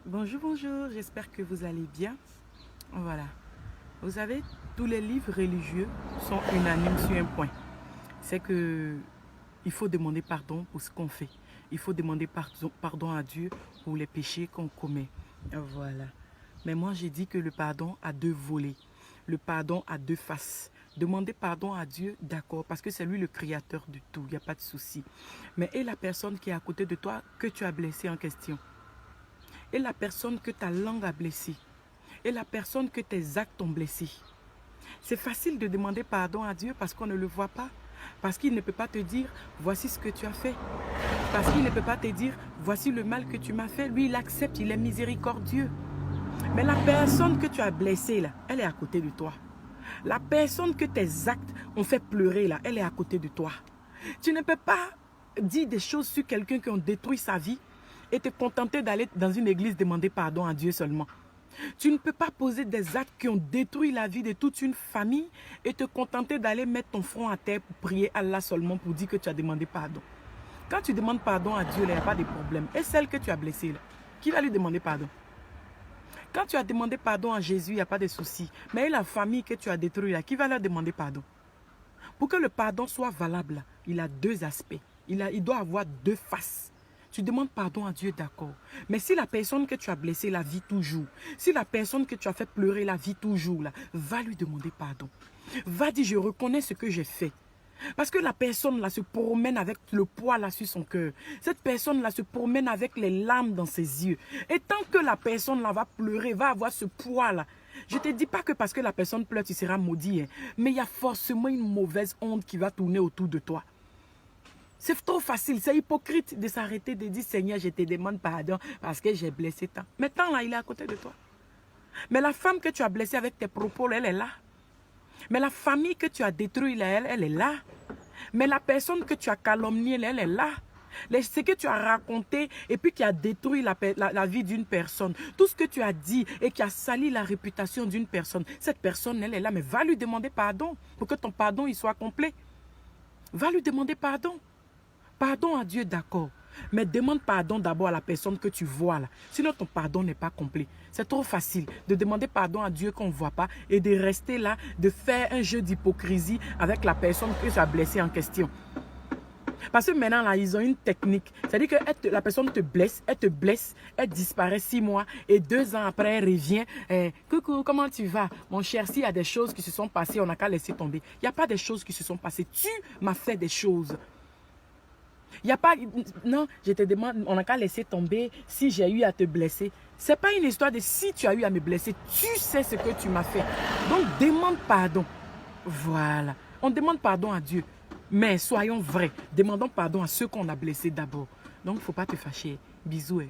Bonjour, bonjour, j'espère que vous allez bien. Voilà. Vous savez, tous les livres religieux sont unanimes sur un point. C'est que il faut demander pardon pour ce qu'on fait. Il faut demander pardon à Dieu pour les péchés qu'on commet. Voilà. Mais moi, j'ai dit que le pardon a deux volets. Le pardon a deux faces. Demander pardon à Dieu, d'accord, parce que c'est lui le créateur de tout, il n'y a pas de souci. Mais et la personne qui est à côté de toi que tu as blessée en question? Et la personne que ta langue a blessée? Et la personne que tes actes ont blessé? C'est facile de demander pardon à Dieu parce qu'on ne le voit pas. Parce qu'il ne peut pas te dire, voici ce que tu as fait. Parce qu'il ne peut pas te dire, voici le mal que tu m'as fait. Lui, il accepte, il est miséricordieux. Mais la personne que tu as blessée, là, elle est à côté de toi. La personne que tes actes ont fait pleurer, là, elle est à côté de toi. Tu ne peux pas dire des choses sur quelqu'un qui ont détruit sa vie et te contenter d'aller dans une église demander pardon à Dieu seulement. Tu ne peux pas poser des actes qui ont détruit la vie de toute une famille et te contenter d'aller mettre ton front à terre pour prier Allah seulement pour dire que tu as demandé pardon. Quand tu demandes pardon à Dieu, il n'y a pas de problème. Et celle que tu as blessée, là, qui va lui demander pardon? Quand tu as demandé pardon à Jésus, il n'y a pas de souci. Mais la famille que tu as détruite, là, qui va leur demander pardon? Pour que le pardon soit valable, il a deux aspects. Il doit avoir deux faces. Tu demandes pardon à Dieu, d'accord. Mais si la personne que tu as blessée la vit toujours, si la personne que tu as fait pleurer la vit toujours, là, va lui demander pardon. Va dire, je reconnais ce que j'ai fait. Parce que la personne là se promène avec le poids là sur son cœur. Cette personne là se promène avec les larmes dans ses yeux. Et tant que la personne là va pleurer, va avoir ce poids là. Je ne te dis pas que parce que la personne pleure, tu seras maudit. Hein, mais il y a forcément une mauvaise onde qui va tourner autour de toi. C'est trop facile, c'est hypocrite de s'arrêter de dire Seigneur, je te demande pardon parce que j'ai blessé tant. Mais tant là, il est à côté de toi. Mais la femme que tu as blessée avec tes propos, elle est là. Mais la famille que tu as détruite, elle est là. Mais la personne que tu as calomniée, elle est là. Ce que tu as raconté et puis qui a détruit la vie d'une personne. Tout ce que tu as dit et qui a sali la réputation d'une personne. Cette personne, elle est là. Mais va lui demander pardon pour que ton pardon il soit complet. Va lui demander pardon. Pardon à Dieu, d'accord. Mais demande pardon d'abord à la personne que tu vois là. Sinon, ton pardon n'est pas complet. C'est trop facile de demander pardon à Dieu qu'on ne voit pas et de rester là, de faire un jeu d'hypocrisie avec la personne que tu as blessée en question. Parce que maintenant, là, ils ont une technique. C'est-à-dire que la personne te blesse, elle disparaît 6 mois et 2 ans après, elle revient. Coucou, comment tu vas? Mon cher, s'il y a des choses qui se sont passées, on n'a qu'à laisser tomber. Il n'y a pas des choses qui se sont passées. Tu m'as fait des choses. Il n'y a pas... Non, je te demande, on n'a qu'à laisser tomber si j'ai eu à te blesser. Ce n'est pas une histoire de si tu as eu à me blesser. Tu sais ce que tu m'as fait. Donc, demande pardon. Voilà. On demande pardon à Dieu. Mais soyons vrais. Demandons pardon à ceux qu'on a blessés d'abord. Donc, il ne faut pas te fâcher. Bisous.